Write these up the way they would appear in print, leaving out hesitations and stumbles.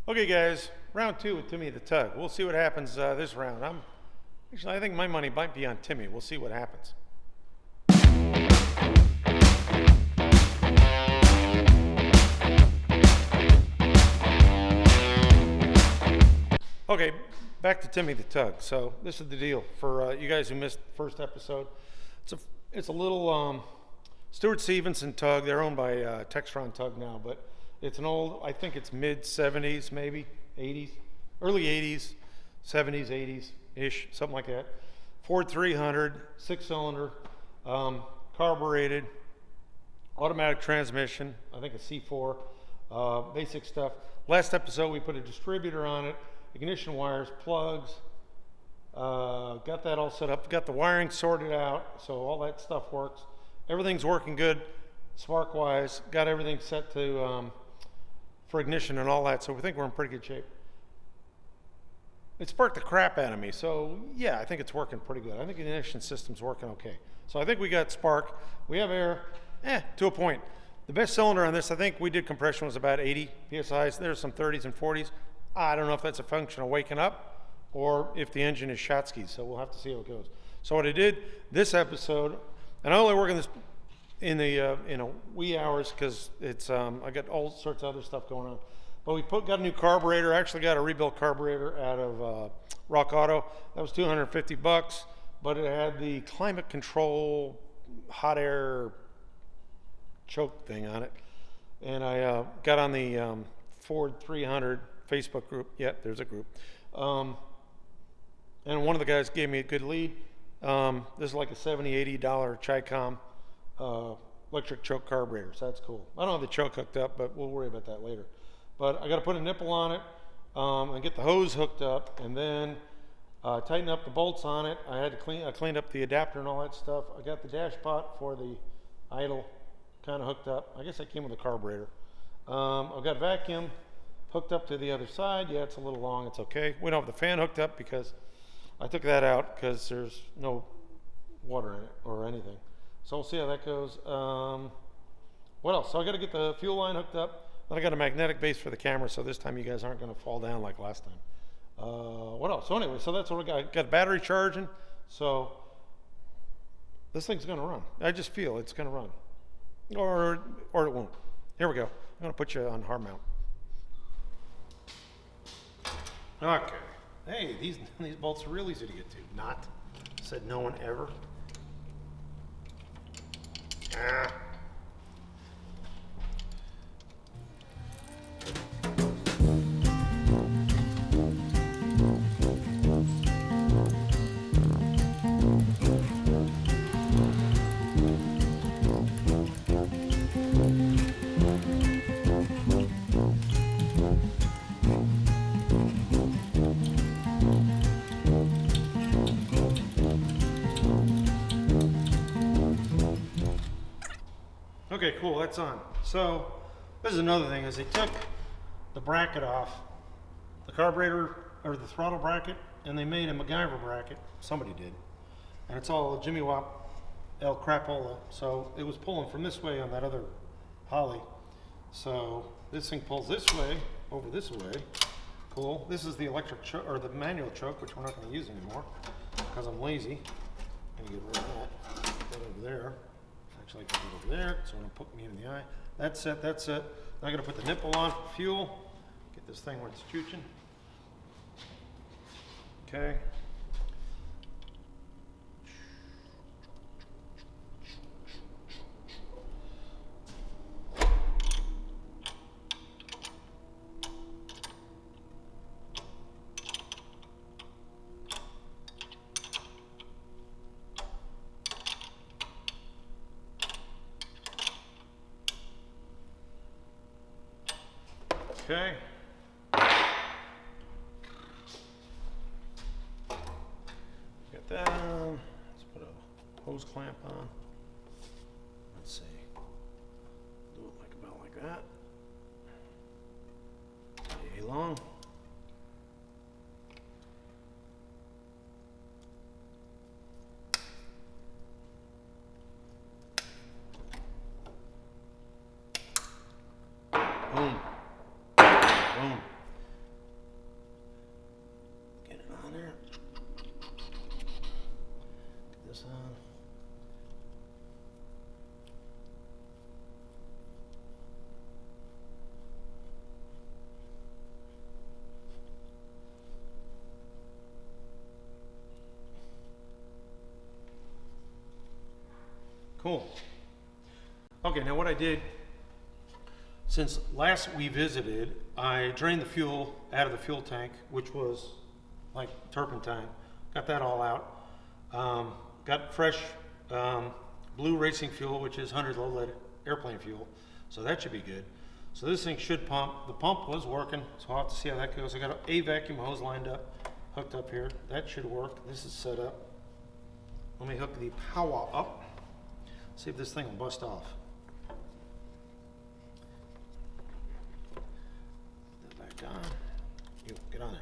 Okay, guys, round two with Timmy the Tug. We'll see what happens this round. I think my money might be on Timmy. We'll see what happens. Okay, back to Timmy the Tug. So this is the deal for you guys who missed the first episode. It's a little Stuart Stevenson tug. They're owned by Textron Tug now, but it's an old, I think it's mid 70s, maybe 80s, early 80s, 70s, 80s-ish, something like that. Ford 300, 6-cylinder, carbureted, automatic transmission, I think a C4, basic stuff. Last episode we put a distributor on it, ignition wires, plugs, got that all set up, got the wiring sorted out, so all that stuff works. Everything's working good, spark-wise, got everything set to for ignition and all that, so we think we're in pretty good shape. It sparked the crap out of me, so yeah, I think it's working pretty good. I think the ignition system's working okay. So I think we got spark, we have air, to a point. The best cylinder on this, I think we did compression, was about 80 PSIs. There's some 30s and 40s. I don't know if that's a function of waking up or if the engine is shot skis, so we'll have to see how it goes. So what I did this episode, and I only work on this in the wee hours because it's I got all sorts of other stuff going on. But we got a new carburetor. I actually got a rebuilt carburetor out of Rock Auto. That was $250, but it had the climate control hot air choke thing on it. And I got on the Ford 300 Facebook group. Yeah, there's a group. And one of the guys gave me a good lead. This is like a $70, $80 Chicom electric choke carburetor, so that's cool. I don't have the choke hooked up, but we'll worry about that later. But I got to put a nipple on it and get the hose hooked up, and then tighten up the bolts on it. I cleaned up the adapter and all that stuff. I got the dash pot for the idle kind of hooked up. I guess that came with a carburetor. I've got vacuum hooked up to the other side. Yeah, it's a little long. It's okay. We don't have the fan hooked up because I took that out because there's no water in it or anything. So we'll see how that goes. What else? So I got to get the fuel line hooked up. Then I got a magnetic base for the camera, so this time you guys aren't going to fall down like last time. What else? So anyway, so that's what I got. Got battery charging, so this thing's going to run. I just feel it's going to run, or it won't. Here we go. I'm going to put you on hard mount. Okay. Hey, these bolts are real easy to get to. Not. Said no one ever. Ah. Okay, cool, that's on. So this is another thing, is they took the bracket off, the carburetor, or the throttle bracket, and they made a MacGyver bracket. Somebody did. And it's all Jimmy Wop El Crapola. So it was pulling from this way on that other Holly. So this thing pulls this way, over this way. Cool. This is the electric choke, or the manual choke, which we're not going to use anymore because I'm lazy. I'm going to get rid of that. Put that over there. Actually, I can put it over there, so it'll poke me in the eye. That's it, that's it. Now I gotta put the nipple on for fuel. Get this thing where it's chooching. Okay. Okay. Get that on. Let's put a hose clamp on. Let's see. Do it like about like that. Yay long. Boom. Boom. Cool. Okay, now what I did, since last we visited, I drained the fuel out of the fuel tank, which was like turpentine. Got that all out. Got fresh blue racing fuel, which is 100 low lead airplane fuel. So that should be good. So this thing should pump. The pump was working, so I'll have to see how that goes. I got a vacuum hose lined up, hooked up here. That should work. This is set up. Let me hook the power up. See if this thing will bust off. Put that back on. You get on there.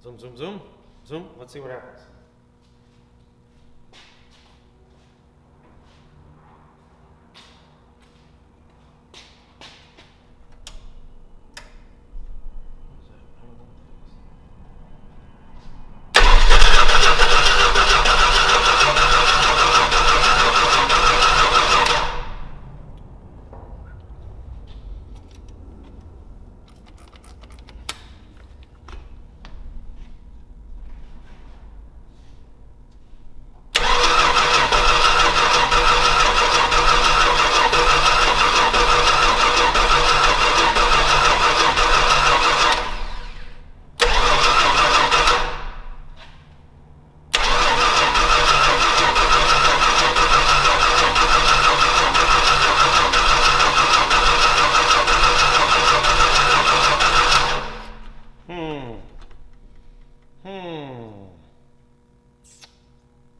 Zoom, zoom, zoom, zoom. Let's see what happens.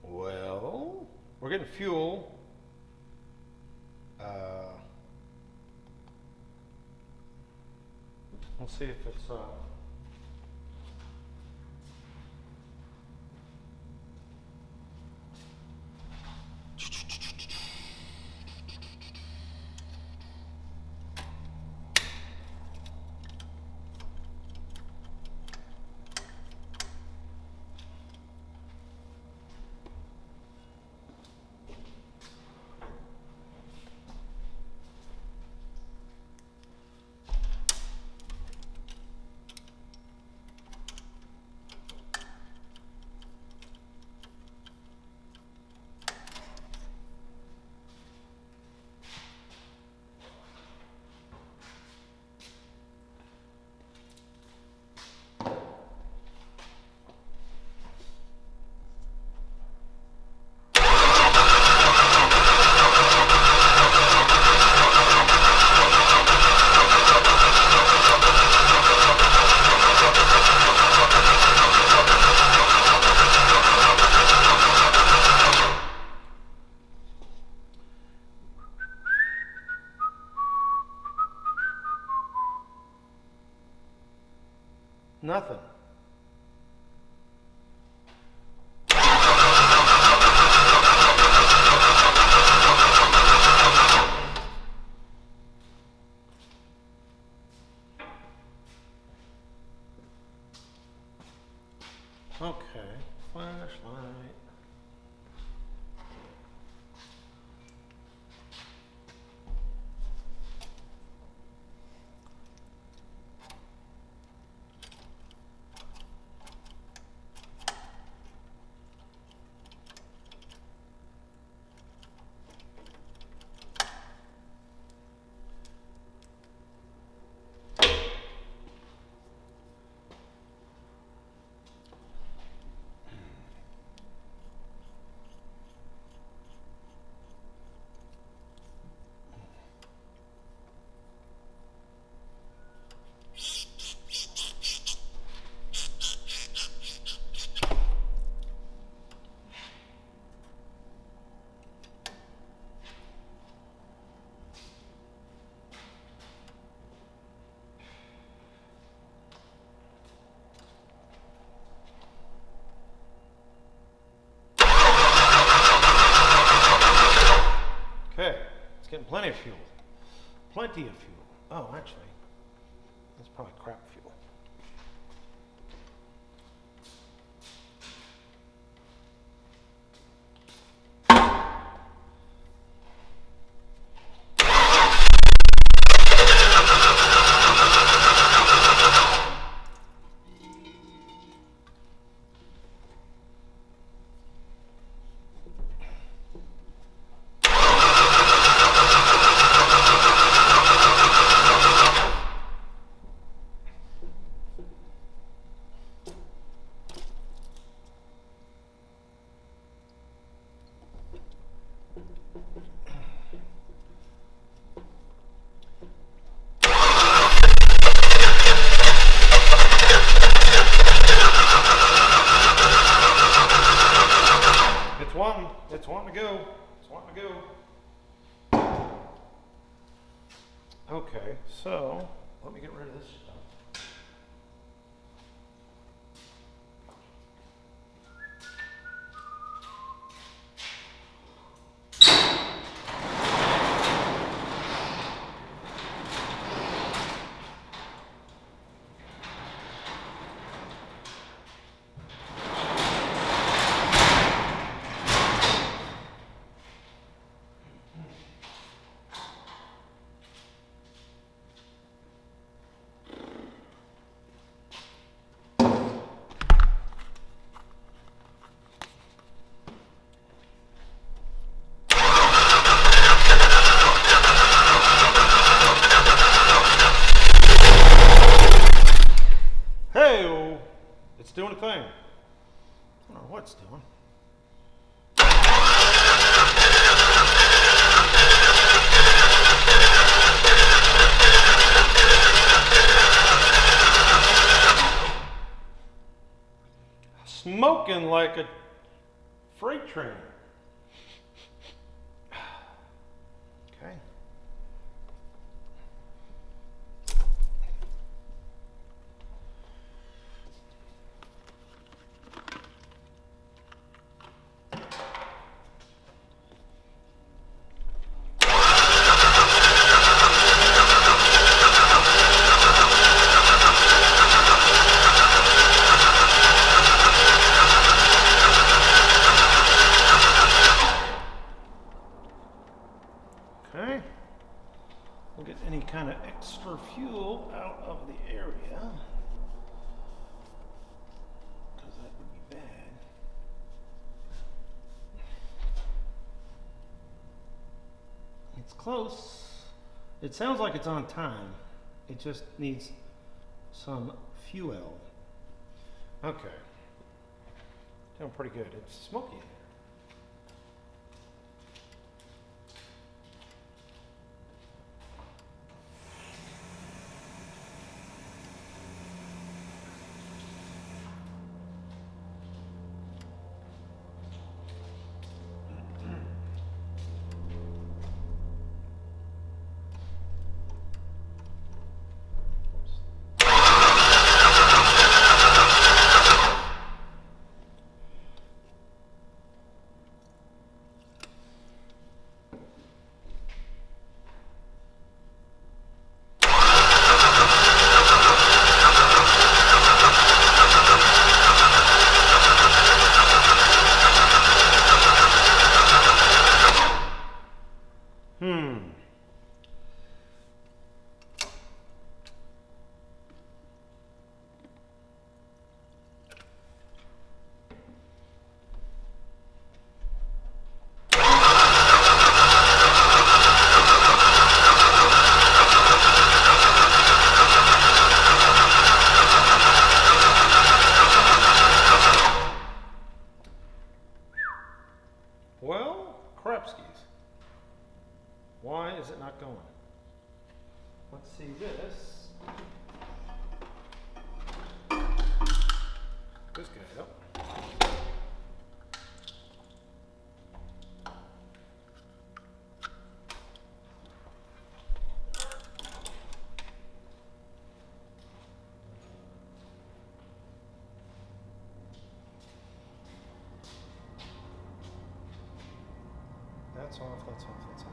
Well, we're getting fuel. We'll see if it's nothing. Okay, flashlight. Okay, it's getting plenty of fuel. Plenty of fuel. Oh, actually, that's probably crap fuel. So let me get rid of this stuff. Hey, it's doing a thing. I don't know what it's doing. Smoking like a freight train. Okay. Okay. We'll get any kind of extra fuel out of the area, because that would be bad. It's close. It sounds like it's on time. It just needs some fuel. Okay. Doing pretty good. It's smoky. Well, crapskis. Why is it not going? Let's see this. This guy up. That's off, that's off, that's off.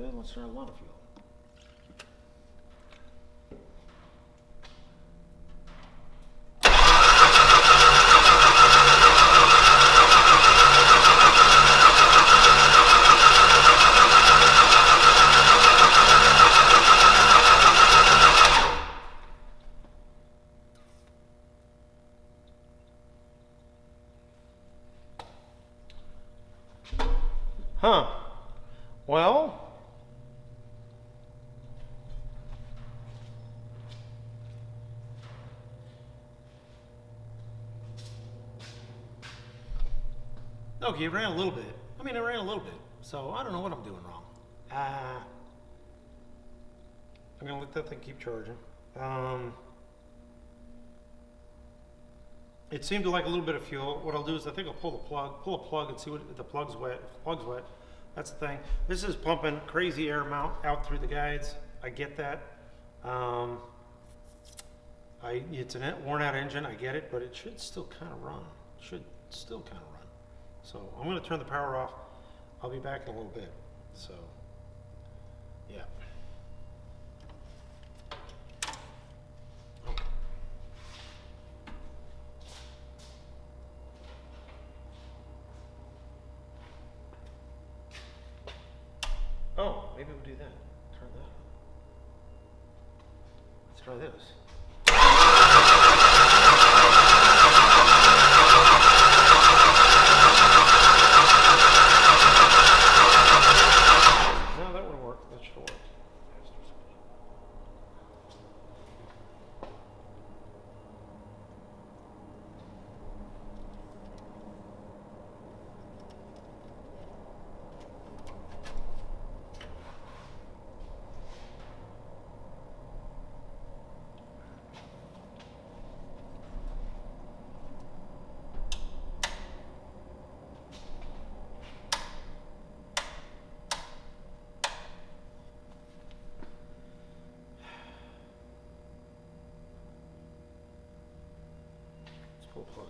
good. Let's try a lot of fuel. Huh. Well, okay, it ran a little bit. I mean, it ran a little bit. So I don't know what I'm doing wrong. I'm going to let that thing keep charging. It seemed to like a little bit of fuel. What I'll do is I think I'll pull a plug and see what if the plug's wet. If the plug's wet, that's the thing. This is pumping crazy air out through the guides. I get that. It's a worn out engine, I get it, but it should still kind of run. So I'm going to turn the power off. I'll be back in a little bit. So, yeah. Oh, maybe we'll do that. Turn that on. Let's try this. No, that would work. That should work. Pull plug.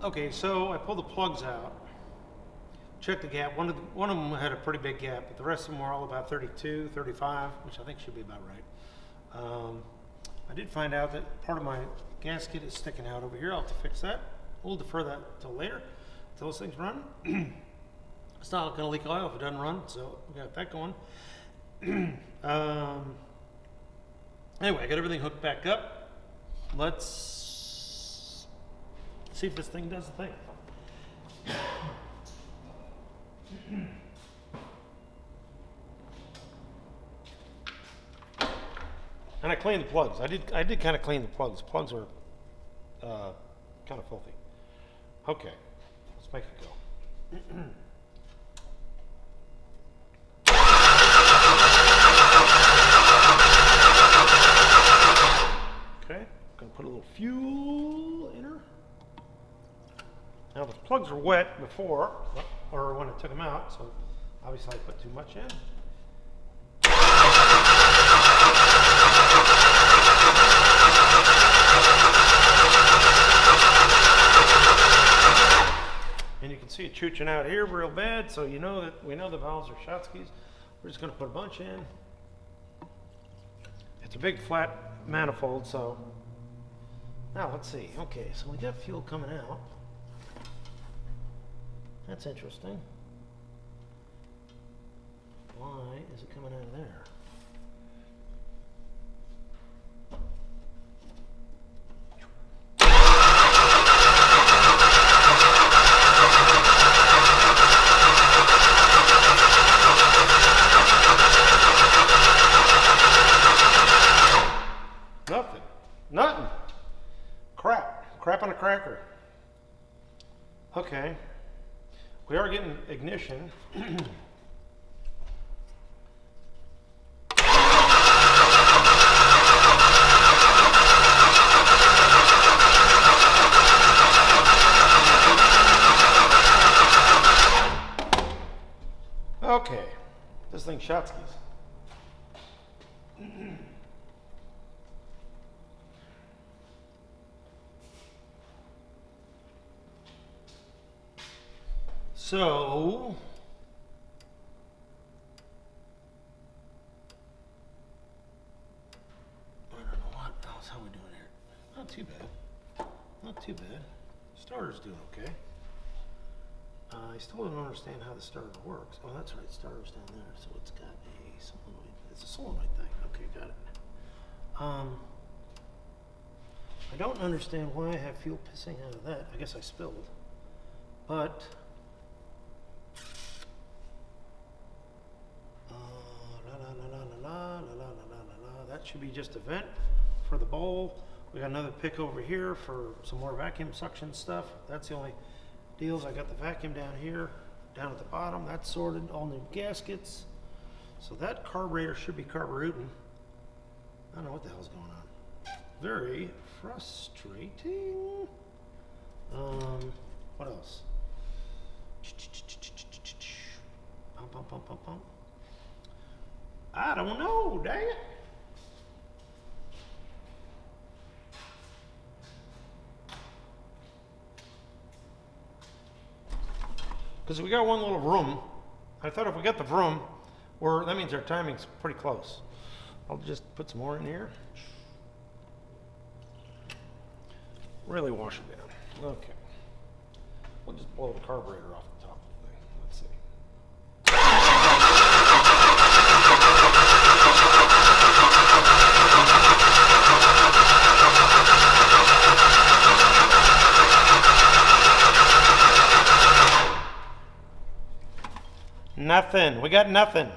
Okay, so I pulled the plugs out. Check the gap. One of them had a pretty big gap, but the rest of them were all about 32, 35, which I think should be about right. I did find out that part of my gasket is sticking out over here. I'll have to fix that. We'll defer that till later, till those things run. It's not going to leak oil if it doesn't run, so we got that going. Anyway, I got everything hooked back up. Let's see if this thing does the thing. And I cleaned the plugs. I did kind of clean the plugs. The plugs are kind of filthy. Okay, let's make it go. Okay, gonna put a little fuel in her. Now the plugs were wet before, or when I took them out, so obviously I put too much in. And you can see it chooching out here real bad, so you know that we know the valves are Schottskys. We're just going to put a bunch in. It's a big flat manifold, so now let's see. Okay, so we got fuel coming out. That's interesting. Why is it coming out of there? Nothing. Crap on a cracker. Okay. We are getting ignition. Okay, this thing shot skis. So, I don't know what else, how we doing here? Not too bad. Not too bad. Starter's doing okay. I still don't understand how the starter works. Oh, that's right, starter's down there, so it's got a solenoid. It's a solenoid thing. Okay, got it. I don't understand why I have fuel pissing out of that. I guess I spilled. But that should be just a vent for the bowl. We got another pick over here for some more vacuum suction stuff. That's the only deals. I got the vacuum down here, down at the bottom. That's sorted, all new gaskets. So that carburetor should be carbureting. I don't know what the hell's going on. Very frustrating. What else? Pump. I don't know, dang it. Because we got one little room. I thought if we got the room, that means our timing's pretty close. I'll just put some more in here. Really wash it down. Okay. We'll just blow the carburetor off the top of the thing. Let's see. Nothing. We got nothing.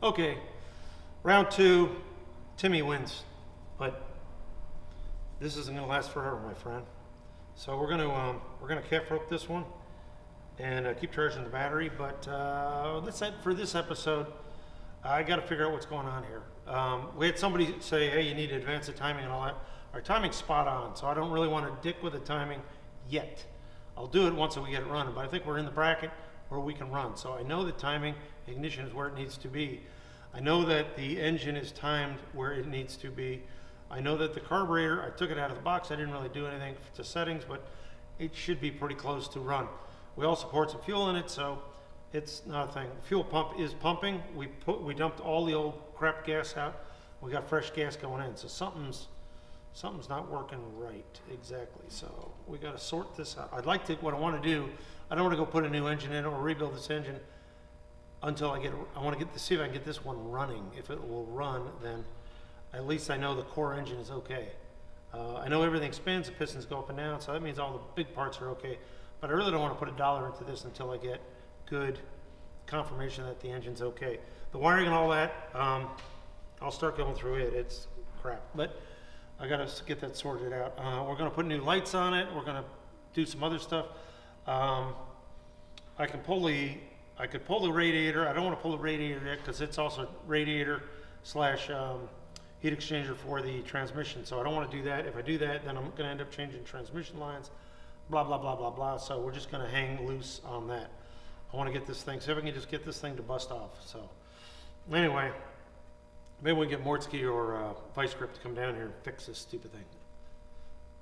Okay, round 2, Timmy wins, but this isn't going to last forever, my friend. So we're gonna calf rope this one and keep charging the battery. But that's it for this episode. I got to figure out what's going on here. We had somebody say, "Hey, you need to advance the timing and all that." Our timing's spot on, so I don't really want to dick with the timing yet. I'll do it once we get it running, but I think we're in the bracket where we can run. So I know the timing, ignition is where it needs to be. I know that the engine is timed where it needs to be. I know that the carburetor, I took it out of the box. I didn't really do anything to settings, but it should be pretty close to run. We also poured some fuel in it, so it's not a thing. Fuel pump is pumping. We dumped all the old crap gas out. We got fresh gas going in, so something's not working right exactly. So we got to sort this out. What I want to do, I don't want to go put a new engine in or rebuild this engine until I want to see if I can get this one running. If it will run, then at least I know the core engine is okay. I know everything spins, the pistons go up and down, so that means all the big parts are okay. But I really don't want to put $1 into this until I get good confirmation that the engine's okay. The wiring and all that, I'll start going through it. It's crap, but I got to get that sorted out. We're going to put new lights on it. We're going to do some other stuff. I could pull the radiator. I don't want to pull the radiator yet because it's also radiator slash heat exchanger for the transmission. So I don't want to do that. If I do that, then I'm going to end up changing transmission lines, blah, blah, blah, blah, blah. So we're just going to hang loose on that. I want to get this thing, see if I can just get this thing to bust off. So anyway, maybe we can get Mortsky or Vice Grip to come down here and fix this stupid thing.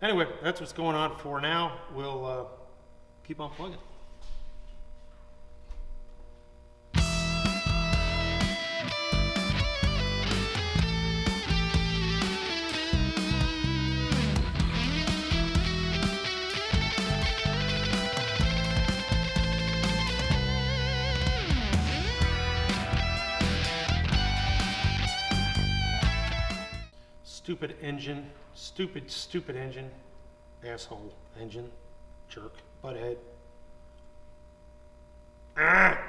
Anyway, that's what's going on for now. We'll keep on plugging. Stupid engine, stupid engine, asshole engine, jerk, butthead. Ah!